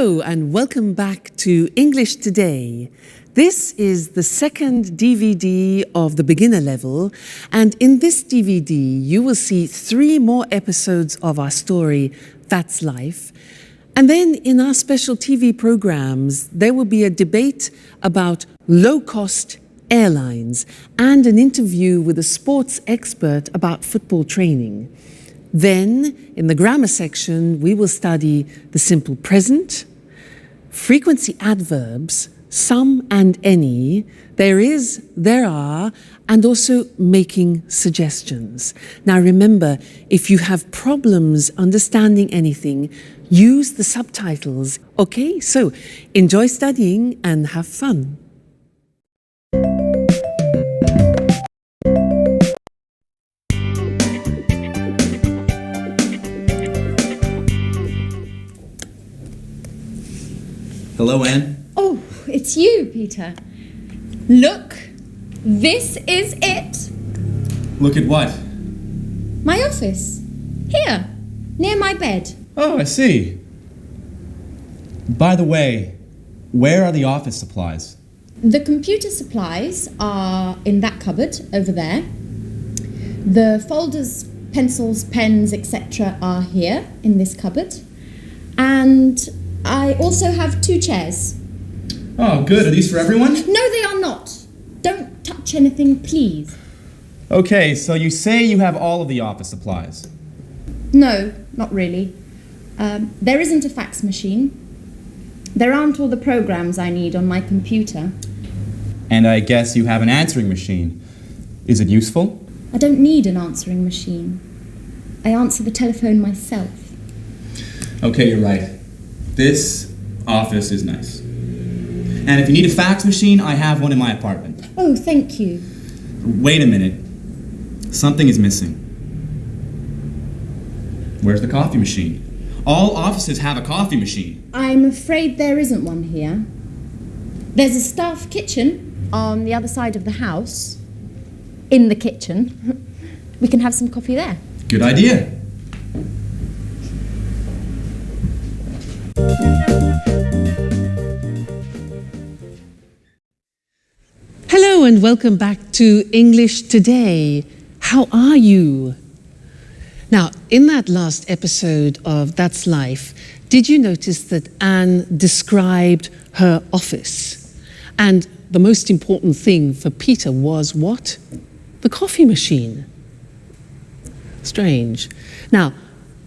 Hello and welcome back to English Today. This is the second DVD of the beginner level, and in this DVD you will see 3 more episodes of our story, That's Life. And then in our special TV programs, there will be a debate about low-cost airlines and an interview with a sports expert about football training. Then, in the grammar section, we will study the simple present, frequency adverbs, some and any, there is, there are, and also making suggestions. Now remember, if you have problems understanding anything, use the subtitles. Okay, so enjoy studying and have fun. Hello, Anne. Oh, it's you, Peter. Look, this is it. Look at what? My office. Here, near my bed. Oh, I see. By the way, where are the office supplies? The computer supplies are in that cupboard over there. The folders, pencils, pens, etc. are here in this cupboard. And I also have 2 chairs. Oh, good. Are these for everyone? No, they are not. Don't touch anything, please. Okay, so you say you have all of the office supplies. No, not really. There isn't a fax machine. There aren't all the programs I need on my computer. And I guess you have an answering machine. Is it useful? I don't need an answering machine. I answer the telephone myself. Okay, you're right. This office is nice. And if you need a fax machine, I have one in my apartment. Oh, thank you. Wait a minute. Something is missing. Where's the coffee machine? All offices have a coffee machine. I'm afraid there isn't one here. There's a staff kitchen on the other side of the house. In the kitchen. We can have some coffee there. Good idea. Hello and welcome back to English Today. How are you? Now, in that last episode of That's Life, did you notice that Anne described her office? And the most important thing for Peter was what? The coffee machine. Strange. Now,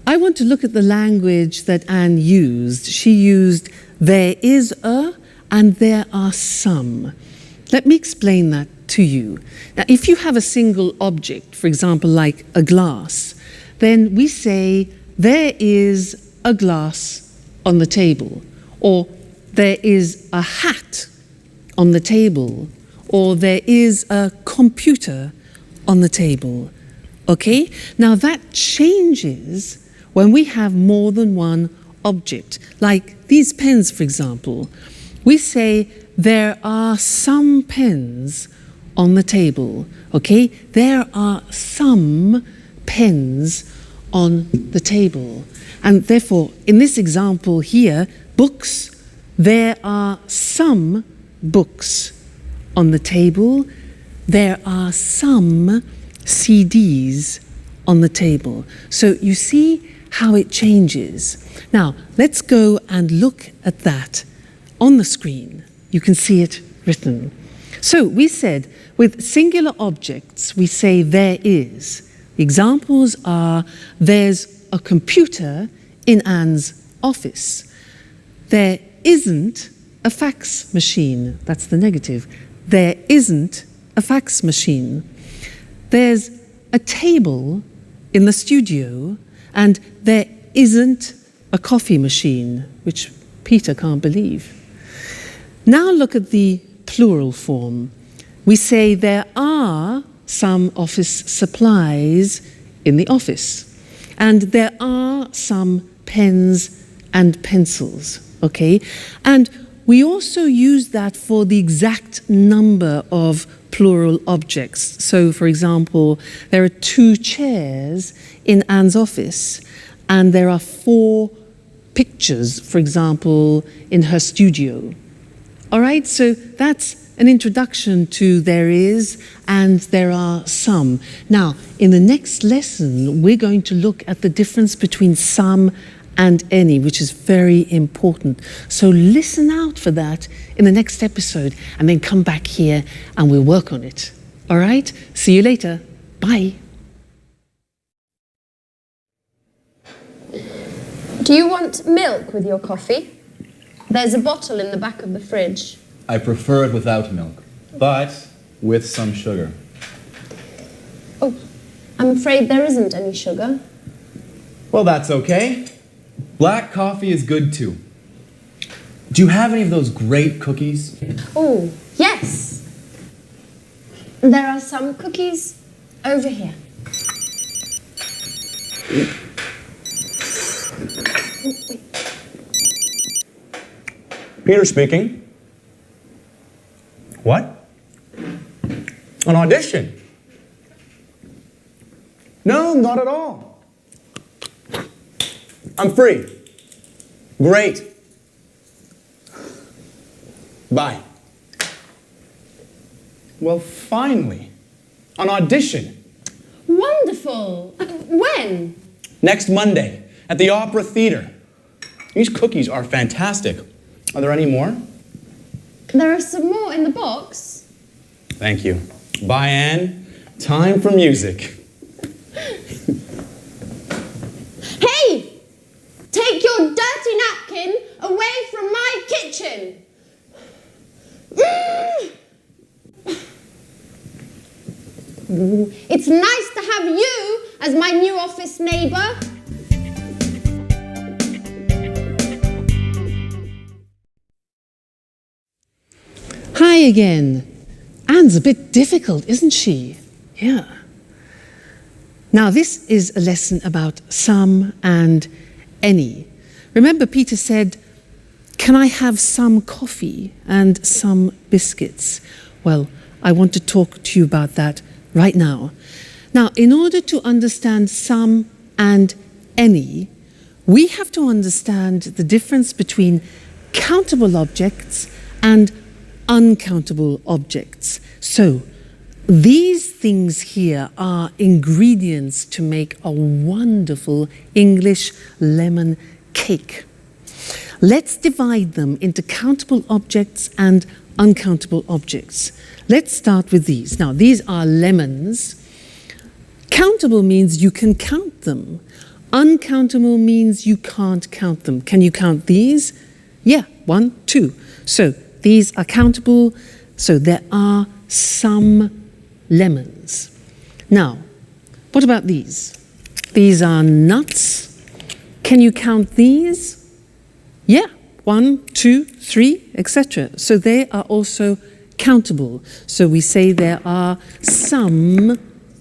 I want to look at the language that Anne used. She used there is a and there are some. Let me explain that to you. Now, if you have a single object, for example, like a glass, then we say there is a glass on the table, or there is a hat on the table, or there is a computer on the table. Okay? Now that changes when we have more than one object. Like these pens, for example. We say there are some pens on the table. Okay? There are some pens on the table. And therefore, in this example here, books, there are some books on the table. There are some CDs on the table. So you see how it changes. Now, let's go and look at that on the screen. You can see it written. So we said, with singular objects, we say there is. The examples are, there's a computer in Anne's office. There isn't a fax machine. That's the negative. There isn't a fax machine. There's a table in the studio, and there isn't a coffee machine, which Peter can't believe. Now look at the plural form. We say there are some office supplies in the office, and there are some pens and pencils, okay? And we also use that for the exact number of plural objects. So, for example, there are 2 chairs in Anne's office, and there are 4 pictures, for example, in her studio. All right, so that's an introduction to there is and there are some. Now, in the next lesson, we're going to look at the difference between some and any, which is very important. So listen out for that in the next episode and then come back here and we'll work on it. All right, see you later. Bye. Do you want milk with your coffee? There's a bottle in the back of the fridge. I prefer it without milk, but with some sugar. Oh, I'm afraid there isn't any sugar. Well, that's okay. Black coffee is good too. Do you have any of those great cookies? Oh, yes. There are some cookies over here. Peter speaking. What? An audition? No, not at all. I'm free. Great. Bye. Well, finally, an audition. Wonderful. When? Next Monday at the Opera Theater. These cookies are fantastic. Are there any more? There are some more in the box. Thank you. Bye, Anne. Time for music. Hey! Take your dirty napkin away from my kitchen! It's nice to have you as my new office neighbour. Hi again. Anne's a bit difficult, isn't she? Yeah. Now, this is a lesson about some and any. Remember, Peter said, "Can I have some coffee and some biscuits?" Well, I want to talk to you about that right now. Now, in order to understand some and any, we have to understand the difference between countable objects and uncountable objects. So, these things here are ingredients to make a wonderful English lemon cake. Let's divide them into countable objects and uncountable objects. Let's start with these. Now, these are lemons. Countable means you can count them. Uncountable means you can't count them. Can you count these? Yeah, 1, 2. So, these are countable, so there are some lemons. Now, what about these? These are nuts. Can you count these? Yeah, 1, 2, 3, etc. So they are also countable. So we say there are some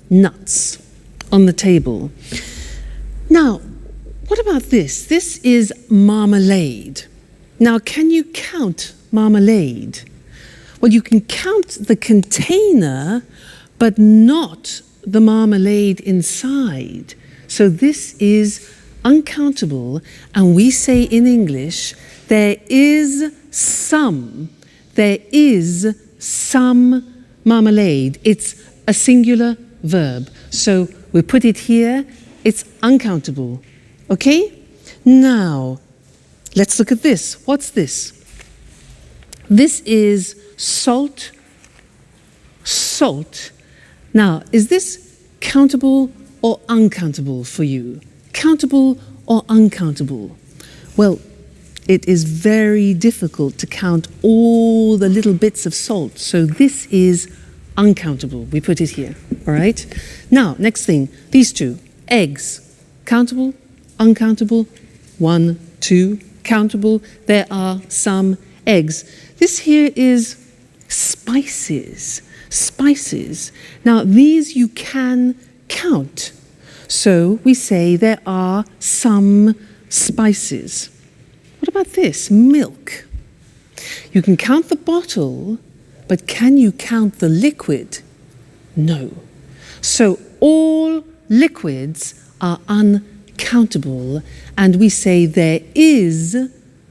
nuts on the table. Now, what about this? This is marmalade. Now, can you count marmalade? Well, you can count the container, but not the marmalade inside. So this is uncountable, and we say in English, there is some marmalade. It's a singular verb. So we put it here, it's uncountable. Okay? Now, let's look at this. What's this? This is salt. Salt. Now, is this countable or uncountable for you? Countable or uncountable? Well, it is very difficult to count all the little bits of salt. So this is uncountable. We put it here, all right? Now, next thing, these two. Eggs. Countable, uncountable, 1, 2, countable. There are some eggs. This here is spices. Spices. Now, these you can count. So we say there are some spices. What about this? Milk. You can count the bottle, but can you count the liquid? No. So all liquids are uncountable. countable, and we say there is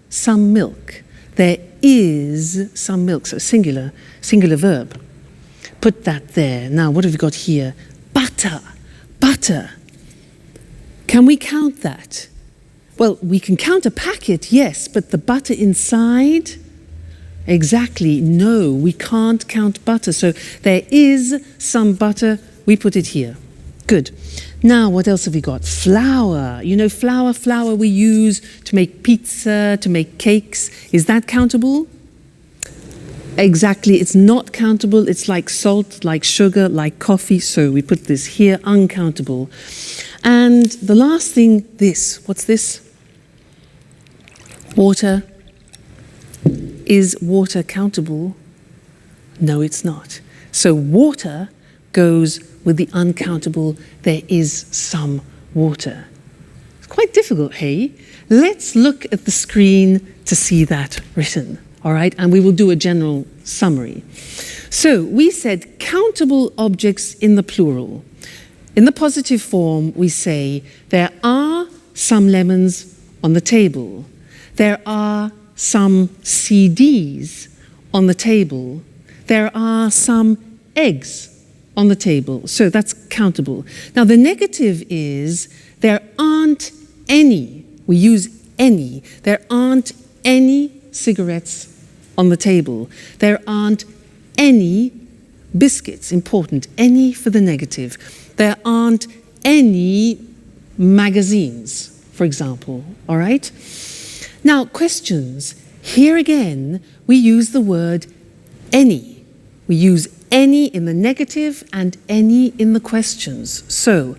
some milk. There is some milk, so singular verb. Put that there. Now, what have we got here? Butter, butter. Can we count that? Well, we can count a packet, yes, but the butter inside? Exactly, no, we can't count butter. So there is some butter, we put it here. Good. Now, what else have we got? Flour. You know, flour we use to make pizza, to make cakes. Is that countable? Exactly, it's not countable. It's like salt, like sugar, like coffee. So we put this here, uncountable. And the last thing, this. What's this? Water. Is water countable? No, it's not. So water goes with the uncountable. There is some water. It's quite difficult, hey? Let's look at the screen to see that written, all right? And we will do a general summary. So we said countable objects in the plural. In the positive form, we say there are some lemons on the table. There are some CDs on the table. There are some eggs on the table. So that's countable. Now the negative is there aren't any. We use any. There aren't any cigarettes on the table. There aren't any biscuits. Important. Any for the negative. There aren't any magazines, for example. All right? Now, questions. Here again, we use the word any. We use any in the negative and any in the questions. So,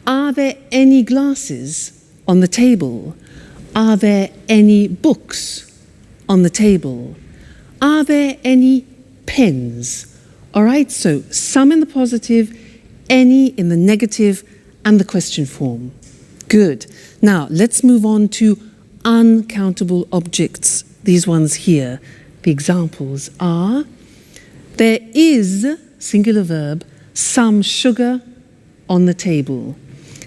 are there any glasses on the table? Are there any books on the table? Are there any pens? All right, so some in the positive, any in the negative, and the question form. Good. Now, let's move on to uncountable objects. These ones here. The examples are, there is, singular verb, some sugar on the table.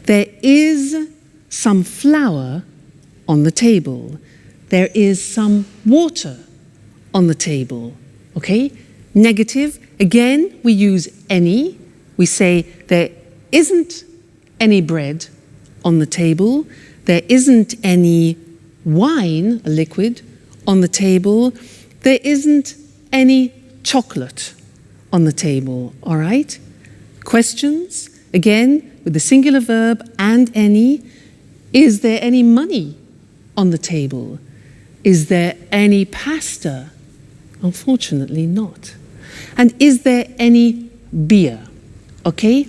There is some flour on the table. There is some water on the table. Okay? Negative, again, we use any. We say there isn't any bread on the table. There isn't any wine, a liquid, on the table. There isn't any chocolate on the table, all right? Questions, again, with the singular verb and any. Is there any money on the table? Is there any pasta? Unfortunately not. And is there any beer? Okay?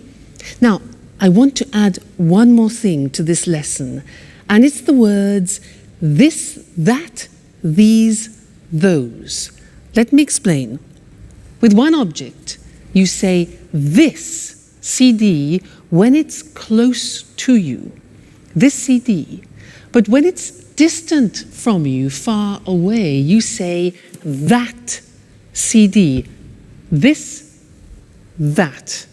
Now, I want to add one more thing to this lesson, and it's the words this, that, these, those. Let me explain. With one object, you say this CD when it's close to you, this CD. But when it's distant from you, far away, you say that CD, this, that.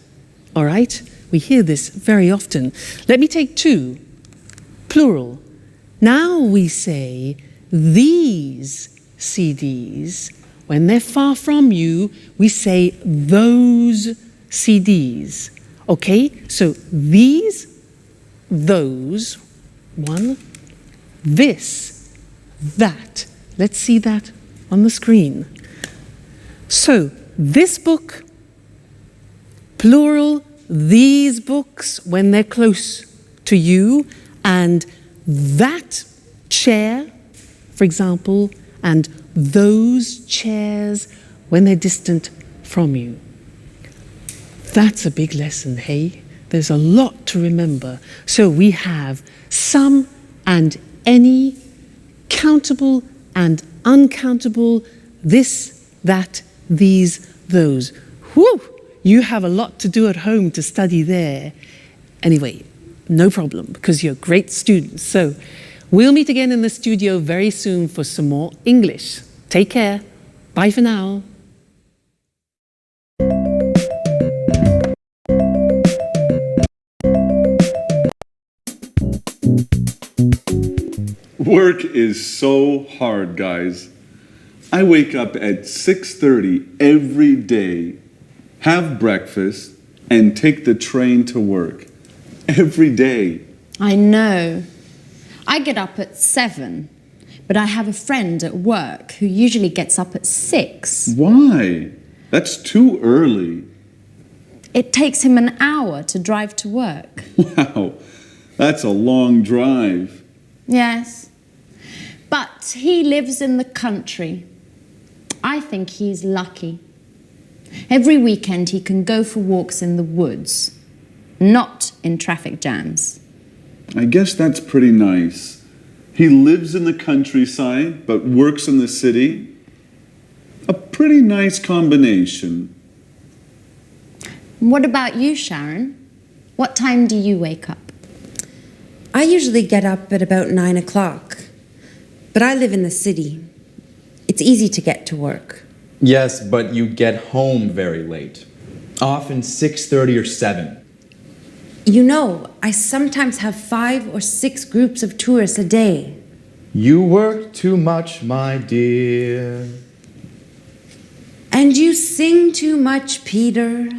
All right? We hear this very often. Let me take two, plural. Now we say these CDs. When they're far from you, we say those CDs. Okay? So these, those, one, this, that. Let's see that on the screen. So this book, plural, these books when they're close to you, and that chair, for example, and those chairs when they're distant from you. That's a big lesson, hey? There's a lot to remember. So we have some and any, countable and uncountable, this, that, these, those. Whew! You have a lot to do at home to study there. Anyway, no problem, because you're great students. So we'll meet again in the studio very soon for some more English. Take care. Bye for now. Work is so hard, guys. I wake up at 6:30 every day, have breakfast, and take the train to work. Every day. I know. I get up at 7, but I have a friend at work who usually gets up at 6. Why? That's too early. It takes him an hour to drive to work. Wow, that's a long drive. Yes. But he lives in the country. I think he's lucky. Every weekend he can go for walks in the woods, not in traffic jams. I guess that's pretty nice. He lives in the countryside, but works in the city. A pretty nice combination. What about you, Sharon? What time do you wake up? I usually get up at about 9 o'clock, but I live in the city. It's easy to get to work. Yes, but you get home very late. Often 6:30 or 7. You know, I sometimes have 5 or 6 groups of tourists a day. You work too much, my dear. And you sing too much, Peter.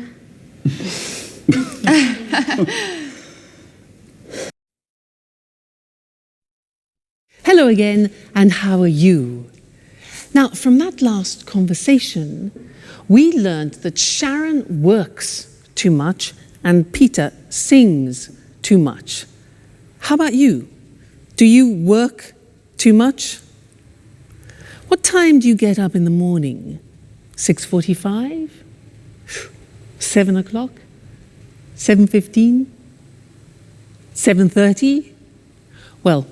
Hello again, and how are you? Now, from that last conversation, we learned that Sharon works too much and Peter sings too much. How about you? Do you work too much? What time do you get up in the morning? 6:45? 7 o'clock? 7:15? 7:30? Well,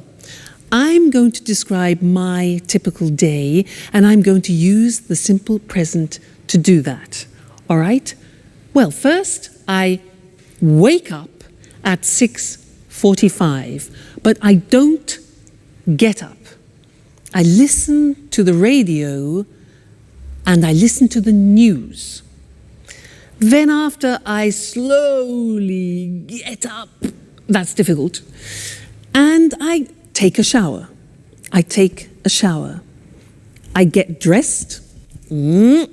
I'm going to describe my typical day, and I'm going to use the simple present to do that. All right? Well, first, I wake up at 6:45, but I don't get up. I listen to the radio and I listen to the news. Then after I slowly get up, that's difficult, and I take a shower. I take a shower. I get dressed, and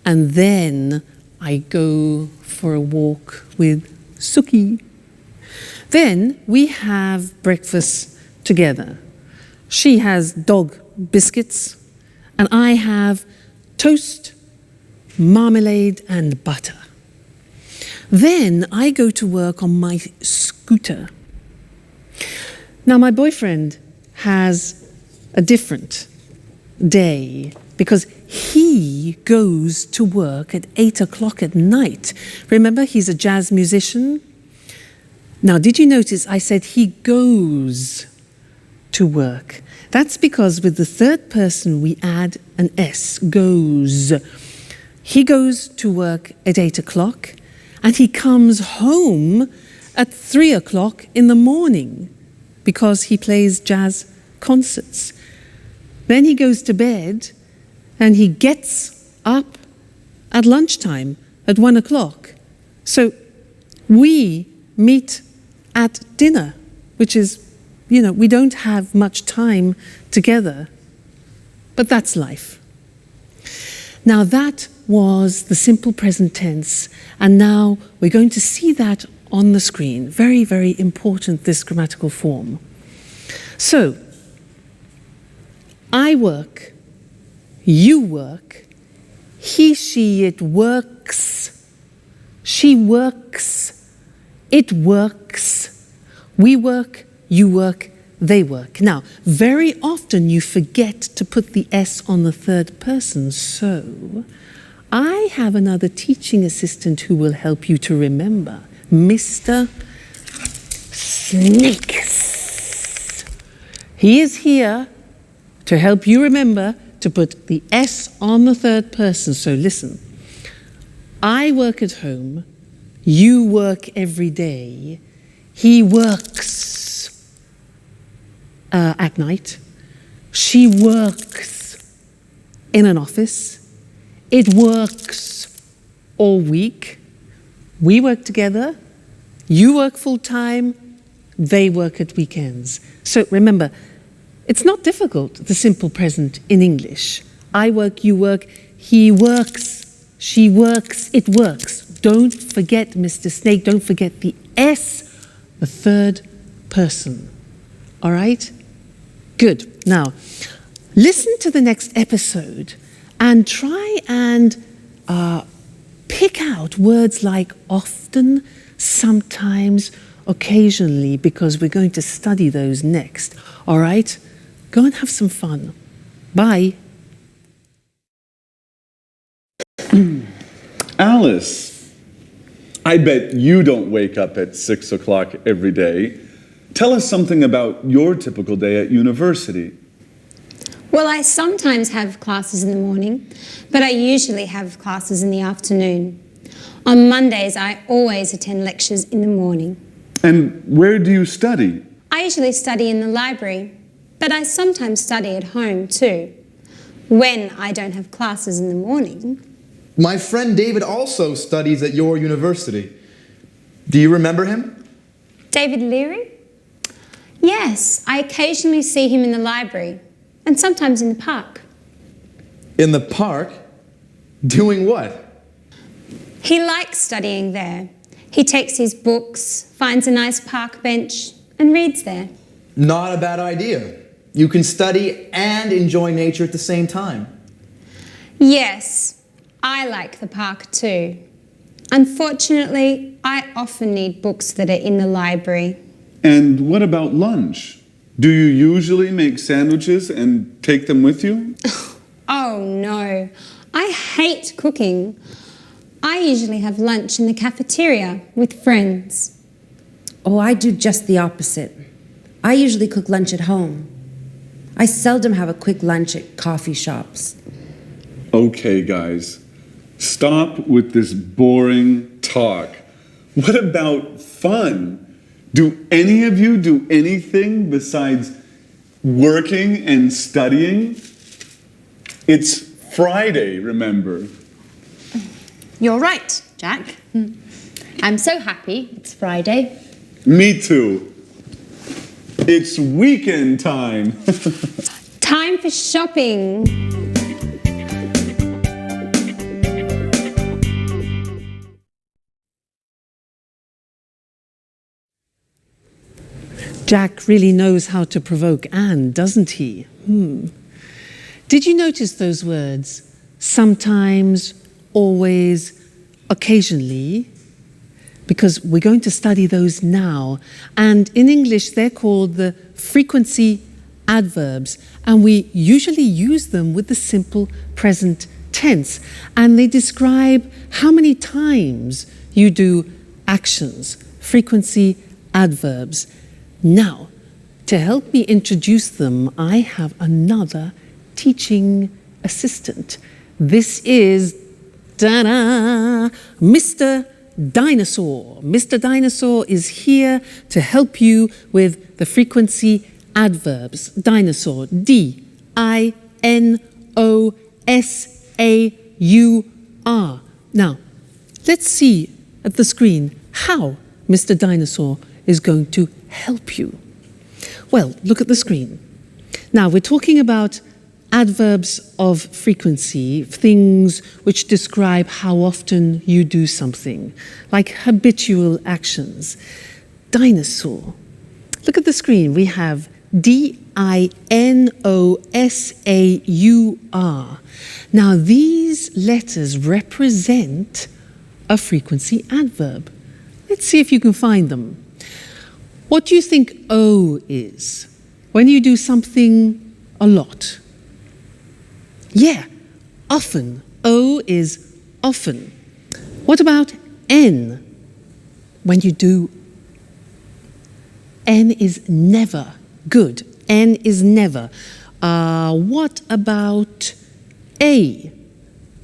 then I go for a walk with Suki. Then we have breakfast together. She has dog biscuits, and I have toast, marmalade, and butter. Then I go to work on my scooter. Now, my boyfriend has a different day because he goes to work at 8 o'clock at night. Remember, he's a jazz musician. Now, did you notice I said he goes to work? That's because with the third person we add an S, goes. He goes to work at 8 o'clock and he comes home at 3 o'clock in the morning because he plays jazz concerts. Then he goes to bed and he gets up at lunchtime at 1 o'clock. So we meet at dinner, which is, we don't have much time together, but that's life. Now that was the simple present tense, and now we're going to see that on the screen. Very, very important, this grammatical form. So, I work, you work, he, she, it works, she works, it works, we work, you work, they work. Now, very often you forget to put the S on the third person, so I have another teaching assistant who will help you to remember, Mr. Snakes. He is here to help you remember to put the S on the third person. So listen, I work at home, you work every day, he works at night, she works in an office, it works all week, we work together, you work full time, they work at weekends. So remember, It's not difficult, the simple present in English. I work, you work, he works, she works, it works. Don't forget, Mr. Snake, don't forget the S, the third person. All right? Good. Now, listen to the next episode and try and pick out words like often, sometimes, occasionally, because we're going to study those next. All right? Go and have some fun. Bye. Alice, I bet you don't wake up at 6 o'clock every day. Tell us something about your typical day at university. Well, I sometimes have classes in the morning, but I usually have classes in the afternoon. On Mondays, I always attend lectures in the morning. And where do you study? I usually study in the library, but I sometimes study at home too, when I don't have classes in the morning. My friend David also studies at your university. Do you remember him? David Leary? Yes, I occasionally see him in the library and sometimes in the park. In the park? Doing what? He likes studying there. He takes his books, finds a nice park bench and reads there. Not a bad idea. You can study and enjoy nature at the same time. Yes, I like the park too. Unfortunately, I often need books that are in the library. And what about lunch? Do you usually make sandwiches and take them with you? Oh no, I hate cooking. I usually have lunch in the cafeteria with friends. Oh, I do just the opposite. I usually cook lunch at home. I seldom have a quick lunch at coffee shops. Okay, guys, stop with this boring talk. What about fun? Do any of you do anything besides working and studying? It's Friday, remember? You're right, Jack. I'm so happy it's Friday. Me too. It's weekend time. Time for shopping. Jack really knows how to provoke Anne, doesn't he? Did you notice those words? Sometimes, always, occasionally? Because we're going to study those now. And in English, they're called the frequency adverbs. And we usually use them with the simple present tense. And they describe how many times you do actions, frequency adverbs. Now, to help me introduce them, I have another teaching assistant. This is, ta-da, Mr. Dinosaur. Mr. Dinosaur is here to help you with the frequency adverbs. Dinosaur, D-I-N-O-S-A-U-R. Now, let's see at the screen how Mr. Dinosaur is going to help you. Well, look at the screen. Now, we're talking about adverbs of frequency, things which describe how often you do something, like habitual actions. Dinosaur. Look at the screen. We have D-I-N-O-S-A-U-R. Now, these letters represent a frequency adverb. Let's see if you can find them. What do you think O is? When you do something a lot. Yeah, often. O is often. What about N? When you do, N is never. Good. N is never. What about A?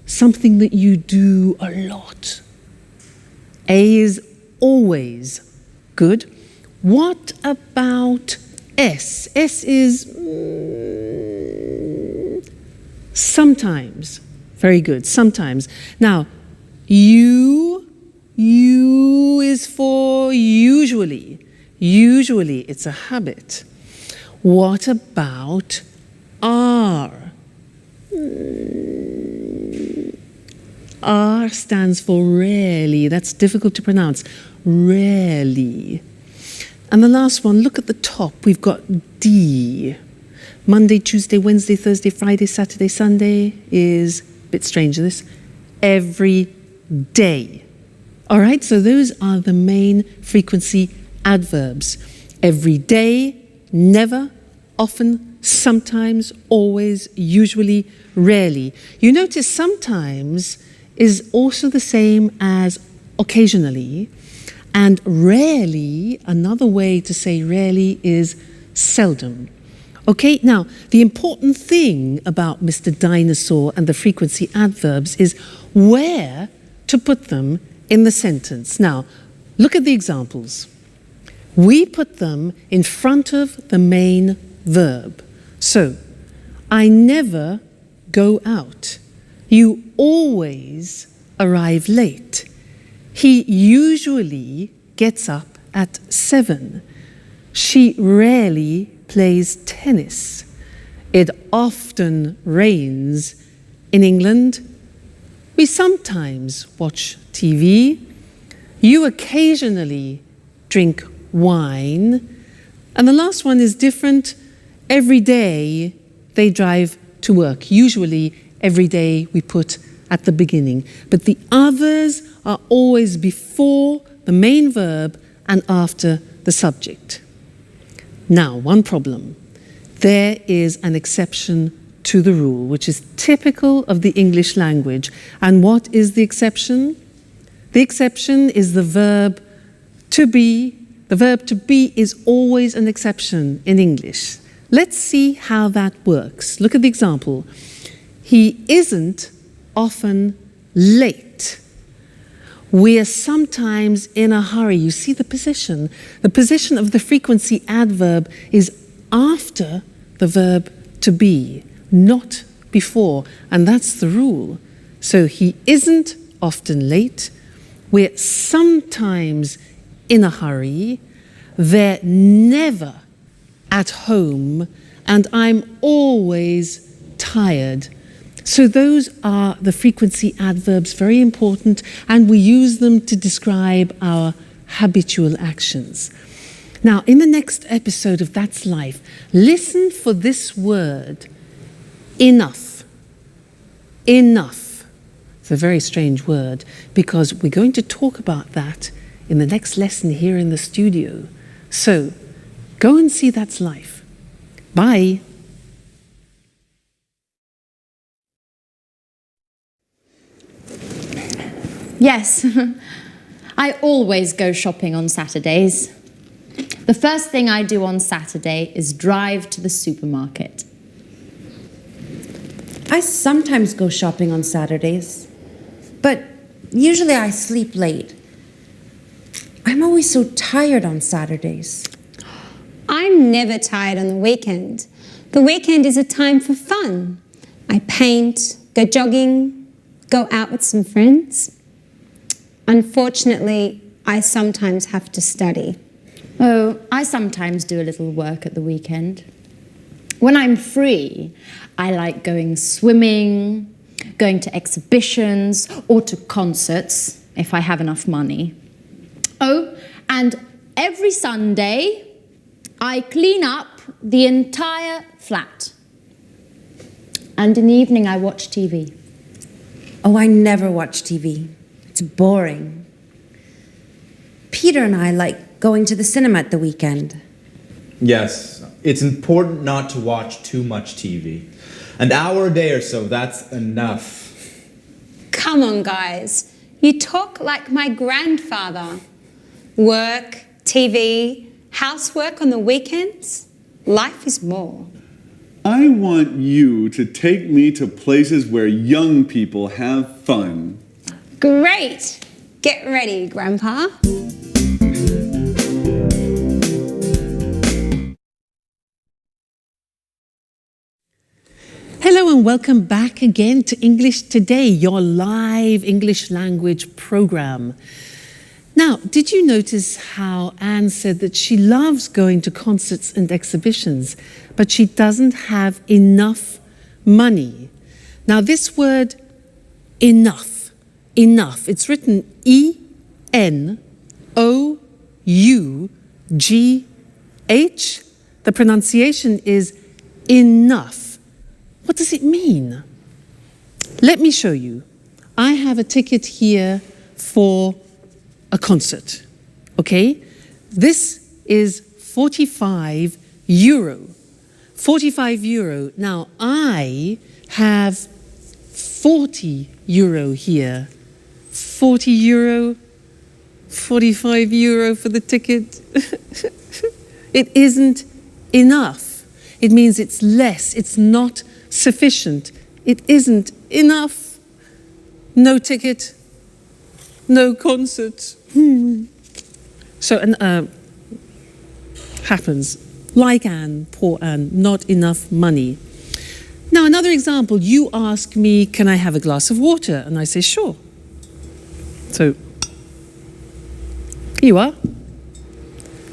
Something that you do a lot. A is always. Good. What about S? S is sometimes. Very good, sometimes. Now, U is for usually. Usually, it's a habit. What about R? R stands for rarely. That's difficult to pronounce. Rarely. And the last one, look at the top. We've got D. Monday, Tuesday, Wednesday, Thursday, Friday, Saturday, Sunday is a bit strange, this. Every day. All right, so those are the main frequency adverbs. Every day, never, often, sometimes, always, usually, rarely. You notice sometimes is also the same as occasionally, and rarely, another way to say rarely is seldom. Okay, now, the important thing about Mr. Dinosaur and the frequency adverbs is where to put them in the sentence. Now, look at the examples. We put them in front of the main verb. So, I never go out. You always arrive late. He usually gets up at 7. She rarely plays tennis. It often rains in England. We sometimes watch TV. You occasionally drink wine. And the last one is different. Every day they drive to work. Usually every day we put at the beginning. But the others are always before the main verb and after the subject. Now, one problem. There is an exception to the rule, which is typical of the English language. And what is the exception? The exception is the verb to be. The verb to be is always an exception in English. Let's see how that works. Look at the example. He isn't often late. We are sometimes in a hurry. You see the position. The position of the frequency adverb is after the verb to be, not before. And that's the rule. So he isn't often late. We're sometimes in a hurry. They're never at home. And I'm always tired. So those are the frequency adverbs, very important, and we use them to describe our habitual actions. Now, in the next episode of That's Life, listen for this word, enough. Enough. It's a very strange word because we're going to talk about that in the next lesson here in the studio. So, go and see That's Life. Bye. Yes, I always go shopping on Saturdays. The first thing I do on Saturday is drive to the supermarket. I sometimes go shopping on Saturdays, but usually I sleep late. I'm always so tired on Saturdays. I'm never tired on the weekend. The weekend is a time for fun. I paint, go jogging, go out with some friends. Unfortunately, I sometimes have to study. Oh, I sometimes do a little work at the weekend. When I'm free, I like going swimming, going to exhibitions, or to concerts, if I have enough money. Oh, and every Sunday, I clean up the entire flat. And in the evening, I watch TV. Oh, I never watch TV. It's boring. Peter and I like going to the cinema at the weekend. Yes, it's important not to watch too much TV. An hour a day or so, that's enough. Come on, guys. You talk like my grandfather. Work, TV, housework on the weekends. Life is more. I want you to take me to places where young people have fun. Great. Get ready, Grandpa. Hello and welcome back again to English Today, your live English language program. Now, did you notice how Anne said that she loves going to concerts and exhibitions, but she doesn't have enough money? Now, this word enough, it's written E-N-O-U-G-H. The pronunciation is enough. What does it mean? Let me show you. I have a ticket here for a concert, okay? This is 45 euro. 45 euro. Now, I have 40 euro here. 40 euro, 45 euro for the ticket. It isn't enough. It means it's less, it's not sufficient. It isn't enough. No ticket, no concert. So, happens. Like Anne, poor Anne, not enough money. Now, another example, you ask me, can I have a glass of water? And I say, sure. So, here you are.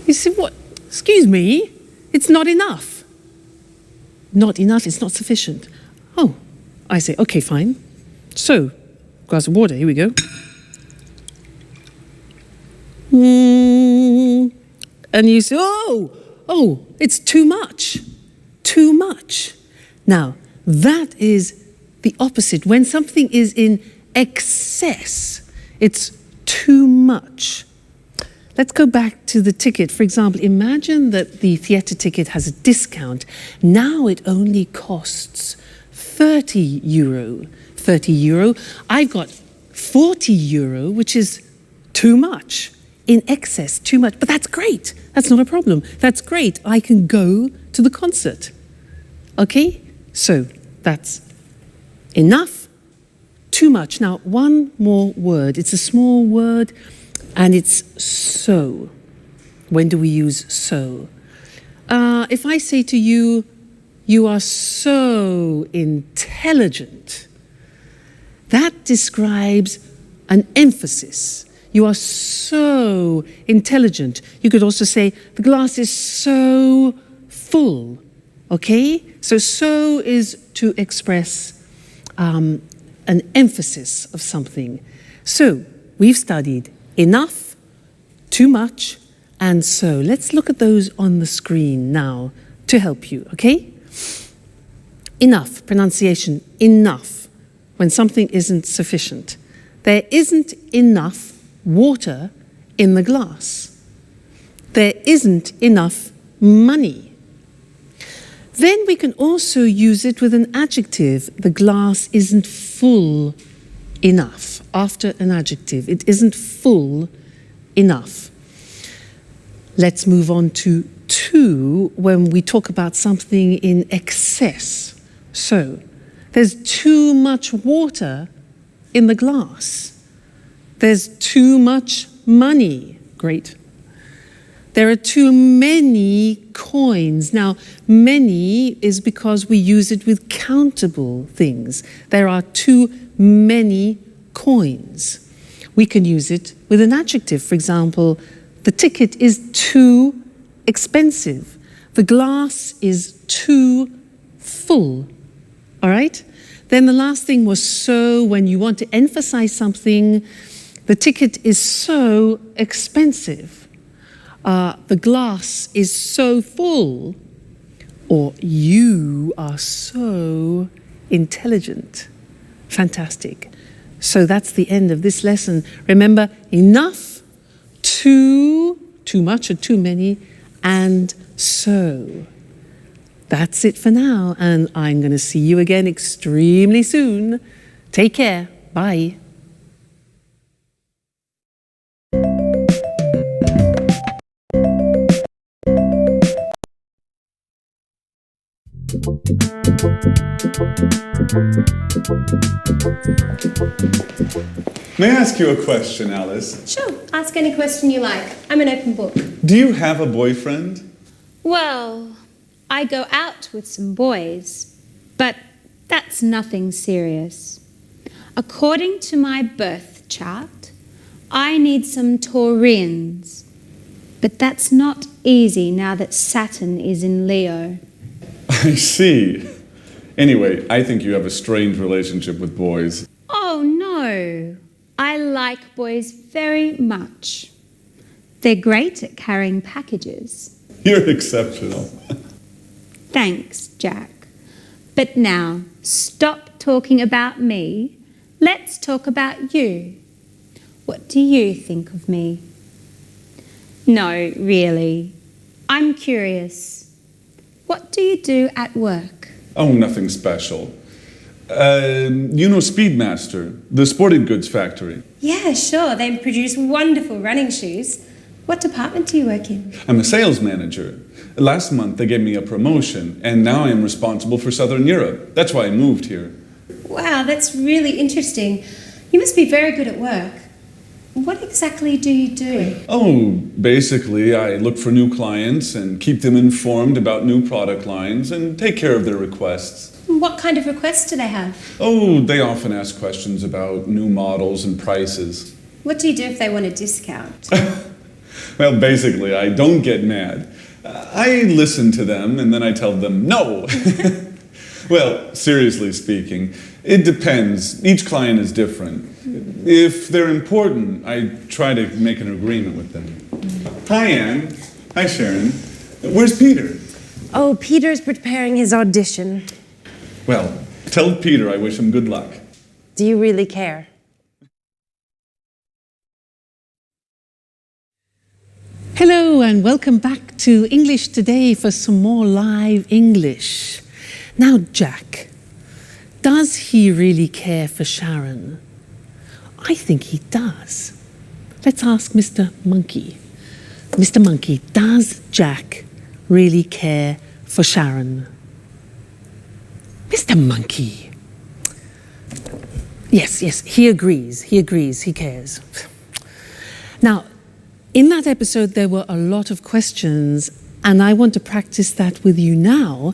You say, what? Excuse me, it's not enough. Not enough, it's not sufficient. Oh, I say, okay, fine. So, glass of water, here we go. And you say, oh, it's too much. Too much. Now, that is the opposite. When something is in excess, it's too much. Let's go back to the ticket. For example, imagine that the theatre ticket has a discount. Now it only costs 30 euro. 30 euro. I've got 40 euro, which is too much. In excess, too much. But that's great. That's not a problem. That's great. I can go to the concert. Okay? So that's enough, too much. Now, one more word. It's a small word, and it's so. When do we use so? If I say to you, you are so intelligent, that describes an emphasis. You are so intelligent. You could also say, the glass is so full. Okay? So is to express an emphasis of something. So, we've studied enough, too much, and so. Let's look at those on the screen now to help you, okay? Enough, pronunciation, enough, when something isn't sufficient. There isn't enough water in the glass. There isn't enough money. Then we can also use it with an adjective. The glass isn't full enough. After an adjective, it isn't full enough. Let's move on to when we talk about something in excess. So, there's too much water in the glass. There's too much money. Great. There are too many coins. Now, many is because we use it with countable things. There are too many coins. We can use it with an adjective. For example, the ticket is too expensive. The glass is too full. All right? Then the last thing was so. When you want to emphasize something, the ticket is so expensive. The glass is so full, or you are so intelligent. Fantastic. So that's the end of this lesson. Remember, enough, too much or too many, and so. That's it for now, and I'm going to see you again extremely soon. Take care. Bye. May I ask you a question, Alice? Sure, ask any question you like. I'm an open book. Do you have a boyfriend? Well, I go out with some boys, but that's nothing serious. According to my birth chart, I need some Taurians. But that's not easy now that Saturn is in Leo. I see. Anyway, I think you have a strange relationship with boys. Oh no, I like boys very much. They're great at carrying packages. You're exceptional. Thanks, Jack. But now, stop talking about me. Let's talk about you. What do you think of me? No, really. I'm curious. What do you do at work? Oh, nothing special. You know Speedmaster, the sporting goods factory. Yeah, sure. They produce wonderful running shoes. What department do you work in? I'm a sales manager. Last month they gave me a promotion, and now I am responsible for Southern Europe. That's why I moved here. Wow, that's really interesting. You must be very good at work. What exactly do you do? Oh, basically, I look for new clients and keep them informed about new product lines and take care of their requests. What kind of requests do they have? Oh, they often ask questions about new models and prices. What do you do if they want a discount? Well, basically, I don't get mad. I listen to them and then I tell them no. Well, seriously speaking, it depends. Each client is different. If they're important, I try to make an agreement with them. Hi, Anne. Hi, Sharon. Where's Peter? Oh, Peter's preparing his audition. Well, tell Peter I wish him good luck. Do you really care? Hello and welcome back to English Today for some more live English. Now, Jack, does he really care for Sharon? I think he does. Let's ask Mr. Monkey. Mr. Monkey, does Jack really care for Sharon? Mr. Monkey. Yes, he agrees, he cares. Now, in that episode, there were a lot of questions, and I want to practice that with you now.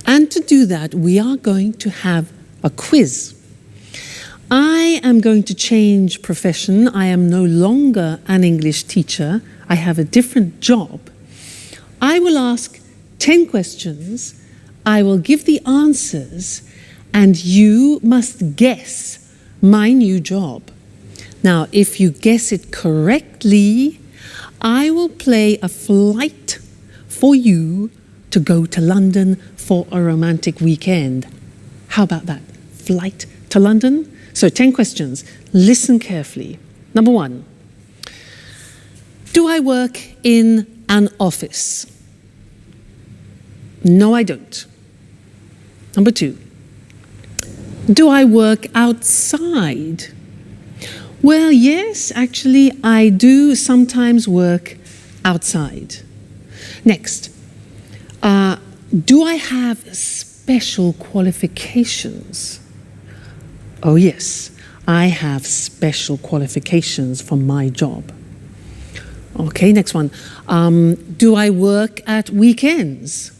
And to do that, we are going to have a quiz. I am going to change profession. I am no longer an English teacher. I have a different job. I will ask 10 questions. I will give the answers, and you must guess my new job. Now, if you guess it correctly, I will play a flight for you to go to London for a romantic weekend. How about that? Flight to London? So 10 questions. Listen carefully. Number 1. Do I work in an office? No, I don't. Number 2. Do I work outside? Well, yes, actually, I do sometimes work outside. Next, do I have special qualifications? Oh, yes, I have special qualifications for my job. Okay, next one. Do I work at weekends?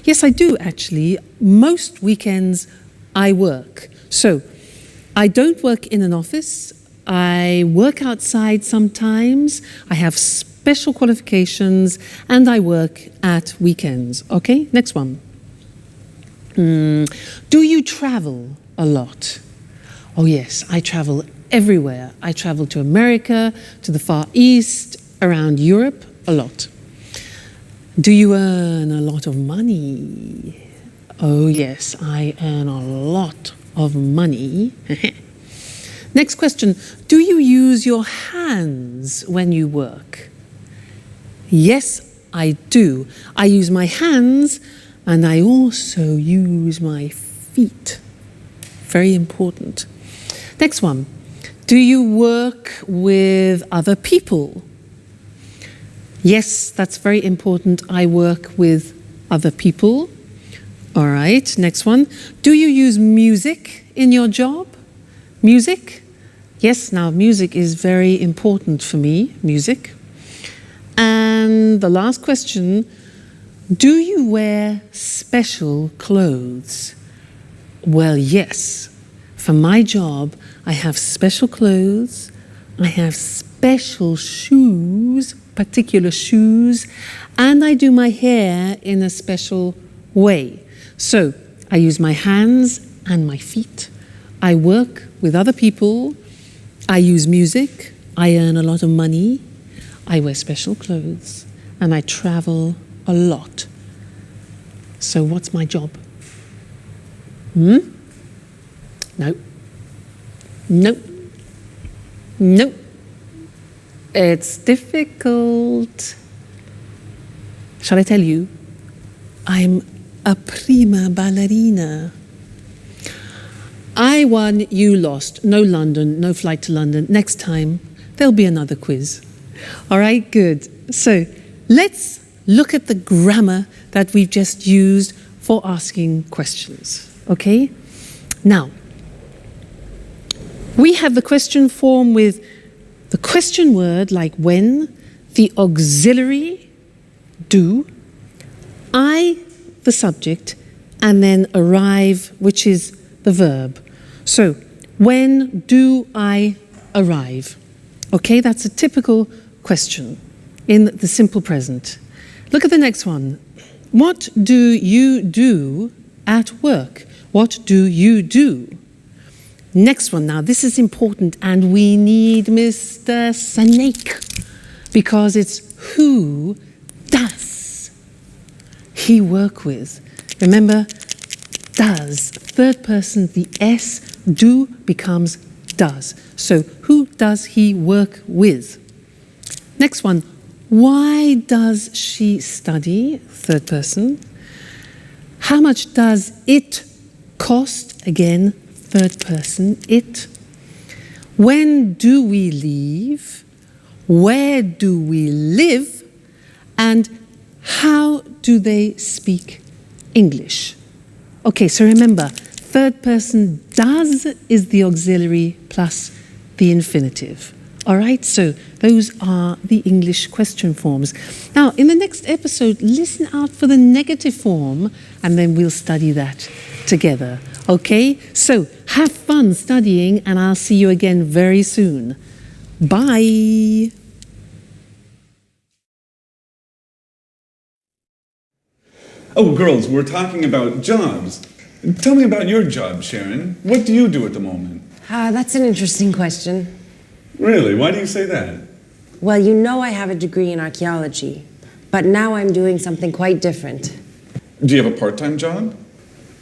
Yes, I do, actually. Most weekends I work. So, I don't work in an office. I work outside sometimes. I have special qualifications, and I work at weekends. Okay, next one. Do you travel a lot? Oh yes, I travel everywhere. I travel to America, to the Far East, around Europe, a lot. Do you earn a lot of money? Oh yes, I earn a lot of money. Next question. Do you use your hands when you work? Yes, I do. I use my hands and I also use my feet. Very important. Next one. Do you work with other people? Yes, that's very important. I work with other people. All right, next one. Do you use music in your job? Music? Yes, now music is very important for me, music. And the last question, do you wear special clothes? Well, yes. For my job, I have special clothes. I have special shoes, particular shoes, and I do my hair in a special way. So I use my hands and my feet. I work with other people. I use music. I earn a lot of money. I wear special clothes. And I travel a lot. So what's my job? No. Nope. Nope. It's difficult. Shall I tell you? I'm a prima ballerina. I won, you lost. No London, no flight to London. Next time, there'll be another quiz. All right, good. So let's look at the grammar that we've just used for asking questions, okay? Now, we have the question form with the question word like when, the auxiliary, do, I, the subject, and then arrive, which is the verb. So, when do I arrive? Okay, that's a typical question in the simple present. Look at the next one. What do you do at work? What do you do? Next one now, this is important, and we need Mr. Snake because it's who does he work with? Remember, does, third person, the S, do becomes does. So who does he work with? Next one, why does she study? Third person. How much does it cost? Again, third person, it. When do we leave? Where do we live? And how do they speak English? Okay, so remember, third person does is the auxiliary plus the infinitive. All right, so those are the English question forms. Now, in the next episode, listen out for the negative form, and then we'll study that together. Okay, so have fun studying, and I'll see you again very soon. Bye. Oh, girls, we're talking about jobs. Tell me about your job, Sharon. What do you do at the moment? That's an interesting question. Really? Why do you say that? Well, you know I have a degree in archaeology, but now I'm doing something quite different. Do you have a part-time job?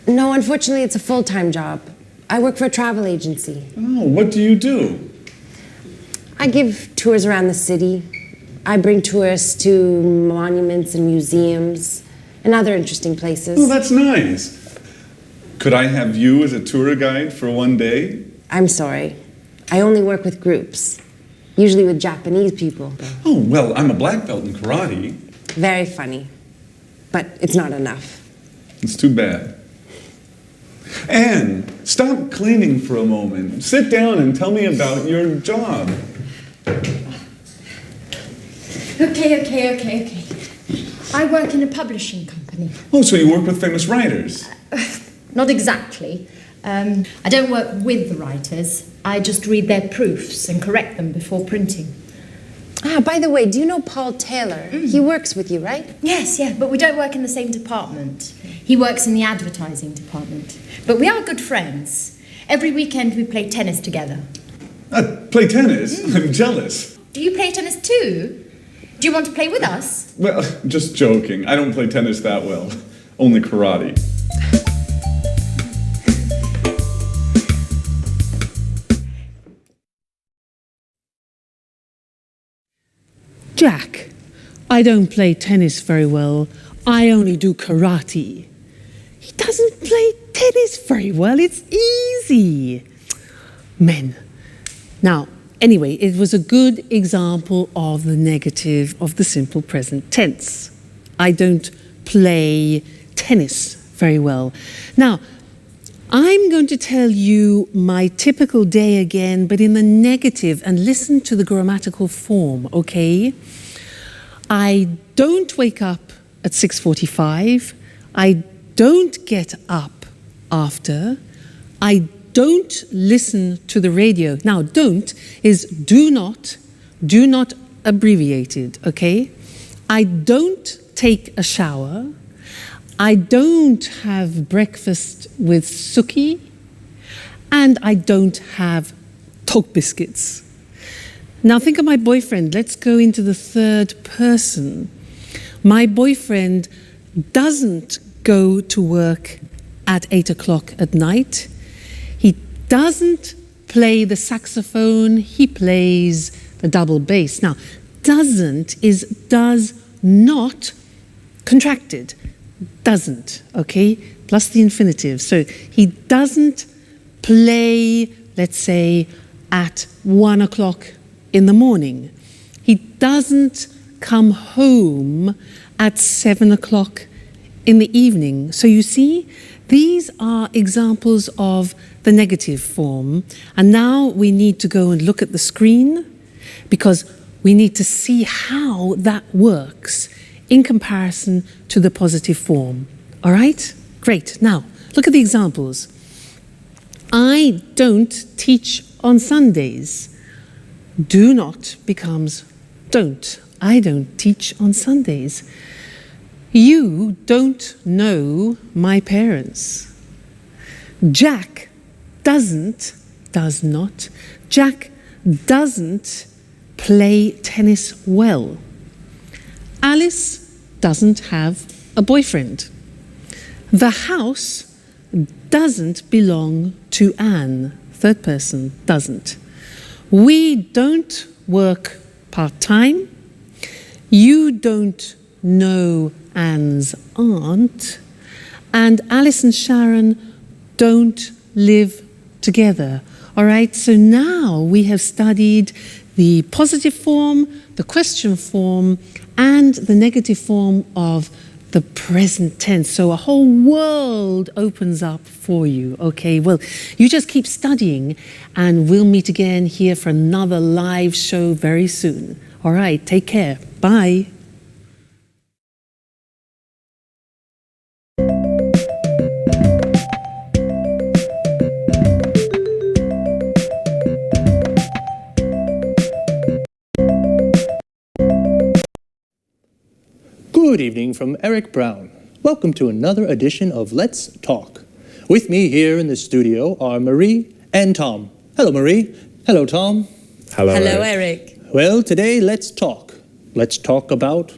No, unfortunately, it's a full-time job. I work for a travel agency. Oh, what do you do? I give tours around the city. I bring tourists to monuments and museums and other interesting places. Oh, that's nice. Could I have you as a tour guide for one day? I'm sorry. I only work with groups, usually with Japanese people. Oh, well, I'm a black belt in karate. Very funny, but it's not enough. It's too bad. Anne, stop cleaning for a moment. Sit down and tell me about your job. Okay. I work in a publishing company. Oh, so you work with famous writers? Not exactly. I don't work with the writers. I just read their proofs and correct them before printing. By the way, do you know Paul Taylor? He works with you, right? Yes, but we don't work in the same department. He works in the advertising department. But we are good friends. Every weekend we play tennis together. Play tennis? I'm jealous. Do you play tennis too? Do you want to play with us? Well, just joking. I don't play tennis that well. Only karate. Jack, I don't play tennis very well. I only do karate. He doesn't play tennis very well. It's easy. Men. Now, anyway, it was a good example of the negative of the simple present tense. I don't play tennis very well. Now, I'm going to tell you my typical day again, but in the negative, and listen to the grammatical form, okay? I don't wake up at 6:45. I don't get up after. I don't listen to the radio. Now, don't is do not abbreviated, okay? I don't take a shower. I don't have breakfast with Suki. And I don't have Tok biscuits. Now think of my boyfriend. Let's go into the third person. My boyfriend doesn't go to work at 8 o'clock at night. He doesn't play the saxophone. He plays the double bass. Now, doesn't is does not contracted. Doesn't, okay? Plus the infinitive. So he doesn't play, let's say, at 1 o'clock in the morning. He doesn't come home at 7 o'clock in the evening. So you see, these are examples of the negative form. And now we need to go and look at the screen because we need to see how that works in comparison to the positive form. All right? Great. Now, look at the examples. I don't teach on Sundays. Do not becomes don't. I don't teach on Sundays. You don't know my parents. Jack does not. Jack doesn't play tennis well. Alice doesn't have a boyfriend. The house doesn't belong to Anne. Third person, doesn't. We don't work part-time. You don't know Anne's aunt. And Alice and Sharon don't live together. All right, so now we have studied the positive form, the question form, and the negative form of the present tense. So a whole world opens up for you, okay? Well, you just keep studying and we'll meet again here for another live show very soon. All right, take care. Bye. Good evening from Eric Brown. Welcome to another edition of Let's Talk. With me here in the studio are Marie and Tom. Hello, Marie. Hello, Tom. Hello, Eric. Well, today, let's talk. Let's talk about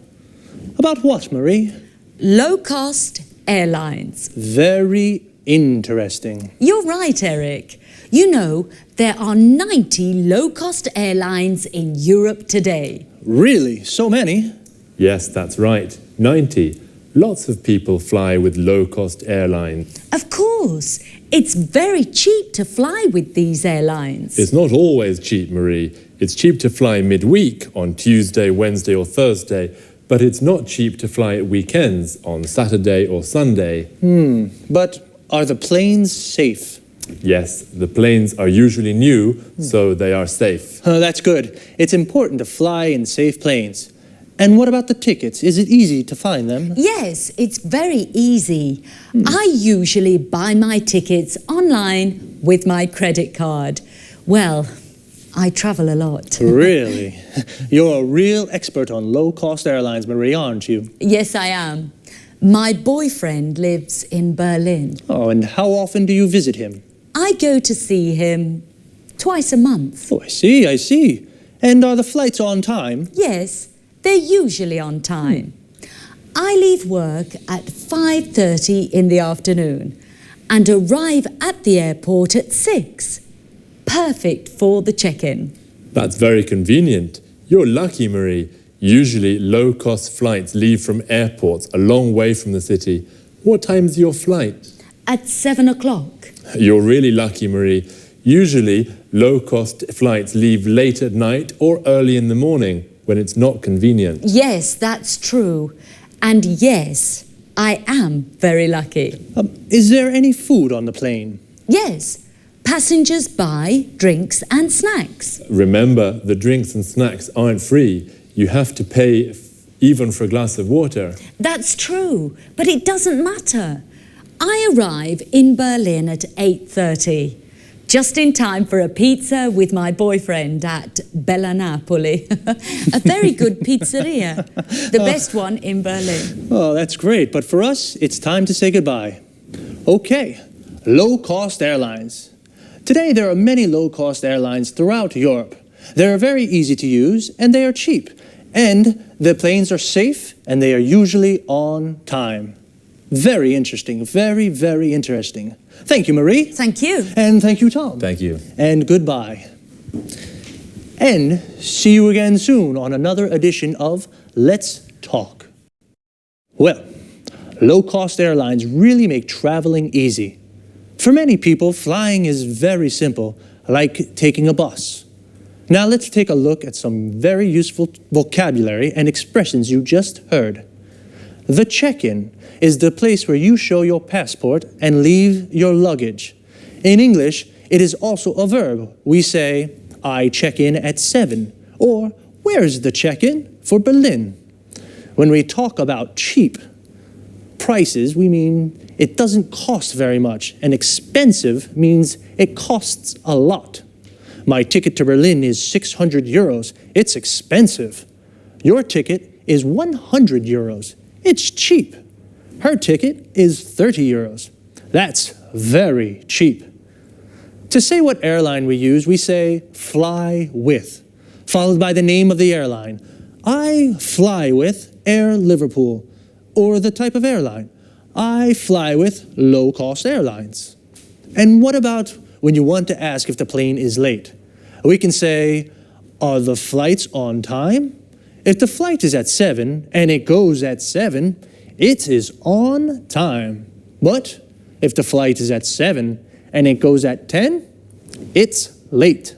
what, Marie? Low-cost airlines. Very interesting. You're right, Eric. You know, there are 90 low-cost airlines in Europe today. Really? So many? Yes, that's right. 90. Lots of people fly with low-cost airlines. Of course. It's very cheap to fly with these airlines. It's not always cheap, Marie. It's cheap to fly midweek on Tuesday, Wednesday or Thursday, but it's not cheap to fly at weekends on Saturday or Sunday. But are the planes safe? Yes, the planes are usually new, so they are safe. That's good. It's important to fly in safe planes. And what about the tickets? Is it easy to find them? Yes, it's very easy. I usually buy my tickets online with my credit card. Well, I travel a lot. Really? You're a real expert on low-cost airlines, Marie, aren't you? Yes, I am. My boyfriend lives in Berlin. Oh, and how often do you visit him? I go to see him twice a month. Oh, I see. And are the flights on time? Yes. They're usually on time. I leave work at 5:30 in the afternoon and arrive at the airport at 6. Perfect for the check-in. That's very convenient. You're lucky, Marie. Usually low-cost flights leave from airports a long way from the city. What time's your flight? At 7 o'clock. You're really lucky, Marie. Usually low-cost flights leave late at night or early in the morning, when it's not convenient. Yes, that's true. And yes, I am very lucky. Is there any food on the plane? Yes. Passengers buy drinks and snacks. Remember, the drinks and snacks aren't free. You have to pay even for a glass of water. That's true, but it doesn't matter. I arrive in Berlin at 8:30. Just in time for a pizza with my boyfriend at Bella Napoli. A very good pizzeria. The best one in Berlin. Oh, that's great. But for us, it's time to say goodbye. Okay, low-cost airlines. Today, there are many low-cost airlines throughout Europe. They are very easy to use, and they are cheap. And the planes are safe, and they are usually on time. Very interesting. Very, very interesting. Thank you, Marie. Thank you. And thank you, Tom. Thank you. And goodbye. And see you again soon on another edition of Let's Talk. Well, low-cost airlines really make traveling easy. For many people, flying is very simple, like taking a bus. Now let's take a look at some very useful vocabulary and expressions you just heard. The check-in is the place where you show your passport and leave your luggage. In English, it is also a verb. We say, I check in at 7, or where's the check-in for Berlin? When we talk about cheap prices, we mean it doesn't cost very much, and expensive means it costs a lot. My ticket to Berlin is 600 euros. It's expensive. Your ticket is 100 euros. It's cheap. Her ticket is 30 euros. That's very cheap. To say what airline we use, we say fly with, followed by the name of the airline. I fly with Air Liverpool, or the type of airline. I fly with low-cost airlines. And what about when you want to ask if the plane is late? We can say, are the flights on time? If the flight is at 7 and it goes at 7, it is on time. But if the flight is at 7 and it goes at 10, it's late.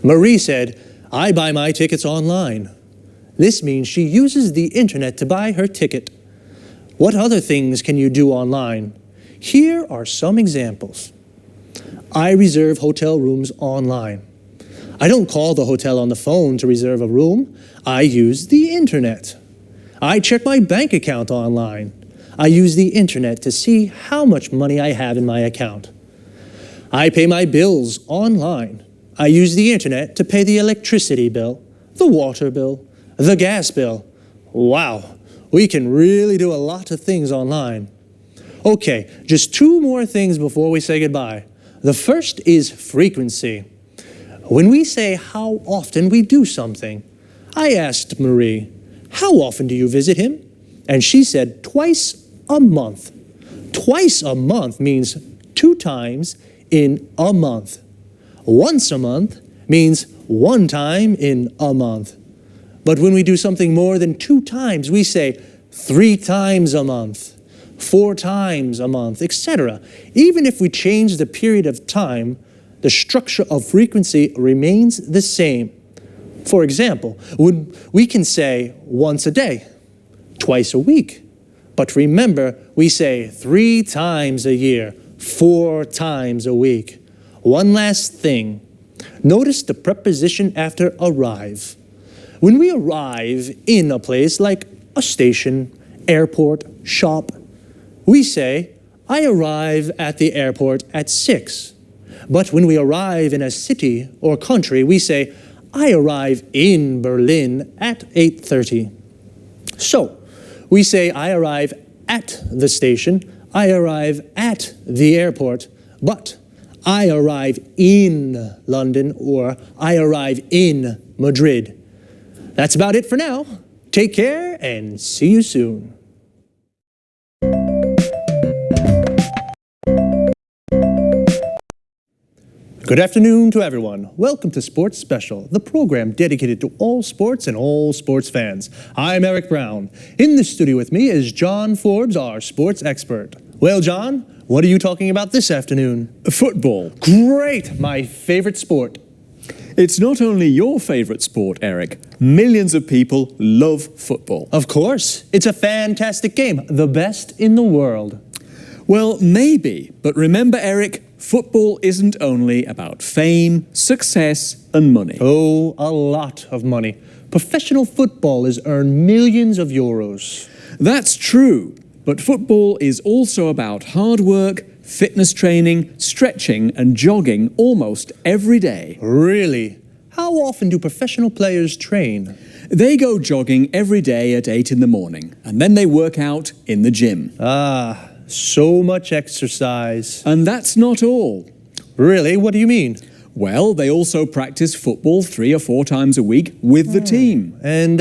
Marie said, I buy my tickets online. This means she uses the internet to buy her ticket. What other things can you do online? Here are some examples. I reserve hotel rooms online. I don't call the hotel on the phone to reserve a room. I use the internet. I check my bank account online. I use the internet to see how much money I have in my account. I pay my bills online. I use the internet to pay the electricity bill, the water bill, the gas bill. Wow, we can really do a lot of things online. Okay, just 2 more things before we say goodbye. The first is frequency. When we say how often we do something, I asked Marie, how often do you visit him? And she said twice a month. Twice a month means 2 times in a month. Once a month means 1 time in a month. But when we do something more than 2 times, we say 3 times a month, 4 times a month, etc. Even if we change the period of time, the structure of frequency remains the same. For example, we can say once a day, twice a week. But remember, we say 3 times a year, 4 times a week. One last thing. Notice the preposition after arrive. When we arrive in a place like a station, airport, shop, we say, I arrive at the airport at 6. But when we arrive in a city or country, we say, I arrive in Berlin at 8:30. So, we say I arrive at the station, I arrive at the airport, but I arrive in London or I arrive in Madrid. That's about it for now. Take care and see you soon. Good afternoon to everyone. Welcome to Sports Special, the program dedicated to all sports and all sports fans. I'm Eric Brown. In the studio with me is John Forbes, our sports expert. Well, John, what are you talking about this afternoon? Football. Great, my favorite sport. It's not only your favorite sport, Eric. Millions of people love football. Of course. It's a fantastic game, the best in the world. Well, maybe, but remember, Eric, football isn't only about fame, success, and money. Oh, a lot of money. Professional footballers earn millions of euros. That's true, but football is also about hard work, fitness training, stretching, and jogging almost every day. Really? How often do professional players train? They go jogging every day at 8 in the morning, and then they work out in the gym. Ah, so much exercise. And that's not all. Really? What do you mean? Well, they also practice football 3 or 4 times a week with the team. And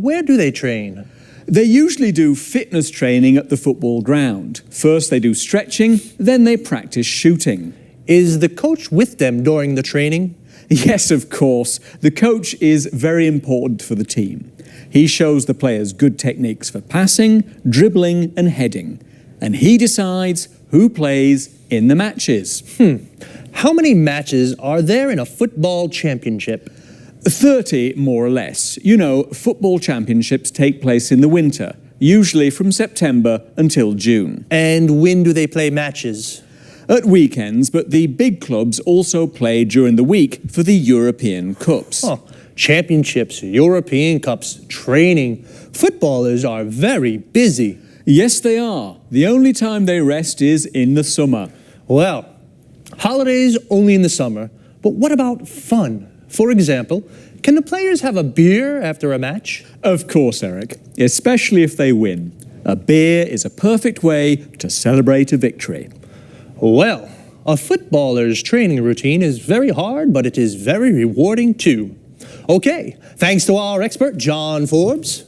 where do they train? They usually do fitness training at the football ground. First they do stretching, then they practice shooting. Is the coach with them during the training? Yes, of course. The coach is very important for the team. He shows the players good techniques for passing, dribbling and heading. And he decides who plays in the matches. How many matches are there in a football championship? 30, more or less. You know, football championships take place in the winter, usually from September until June. And when do they play matches? At weekends, but the big clubs also play during the week for the European Cups. Championships, European Cups, training. Footballers are very busy. Yes, they are. The only time they rest is in the summer. Well, holidays only in the summer, but what about fun? For example, can the players have a beer after a match? Of course, Eric, especially if they win. A beer is a perfect way to celebrate a victory. Well, a footballer's training routine is very hard, but it is very rewarding too. Okay, thanks to our expert, John Forbes.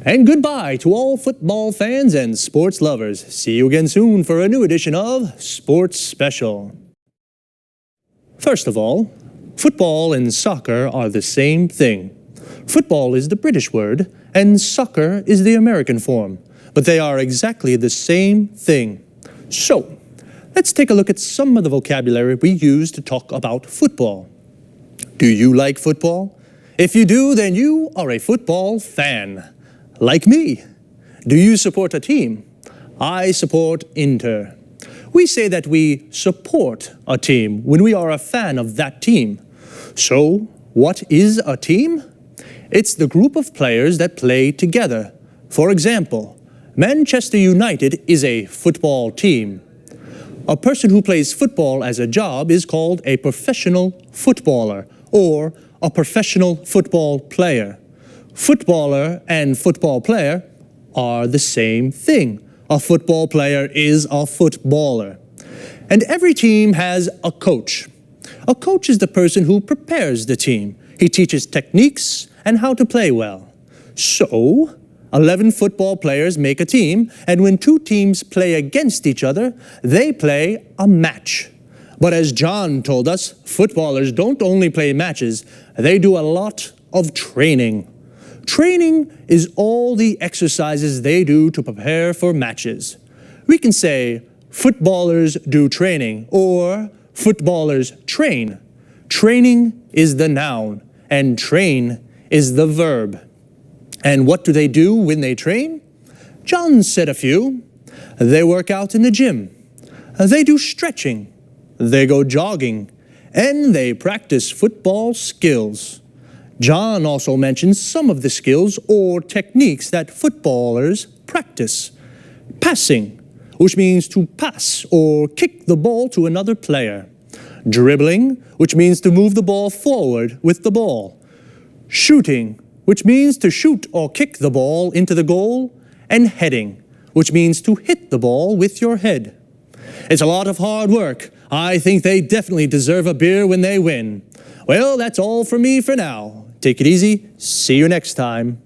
And goodbye to all football fans and sports lovers. See you again soon for a new edition of Sports Special. First of all, football and soccer are the same thing. Football is the British word, and soccer is the American form. But they are exactly the same thing. So, let's take a look at some of the vocabulary we use to talk about football. Do you like football? If you do, then you are a football fan. Like me. Do you support a team? I support Inter. We say that we support a team when we are a fan of that team. So, what is a team? It's the group of players that play together. For example, Manchester United is a football team. A person who plays football as a job is called a professional footballer or a professional football player. Footballer and football player are the same thing. A football player is a footballer. And every team has a coach. A coach is the person who prepares the team. He teaches techniques and how to play well. So, 11 football players make a team, and when 2 teams play against each other, they play a match. But as John told us, footballers don't only play matches, they do a lot of training. Training is all the exercises they do to prepare for matches. We can say, footballers do training, or footballers train. Training is the noun, and train is the verb. And what do they do when they train? John said a few. They work out in the gym. They do stretching. They go jogging. And they practice football skills. John also mentions some of the skills or techniques that footballers practice. Passing, which means to pass or kick the ball to another player. Dribbling, which means to move the ball forward with the ball. Shooting, which means to shoot or kick the ball into the goal. And heading, which means to hit the ball with your head. It's a lot of hard work. I think they definitely deserve a beer when they win. Well, that's all from me for now. Take it easy. See you next time.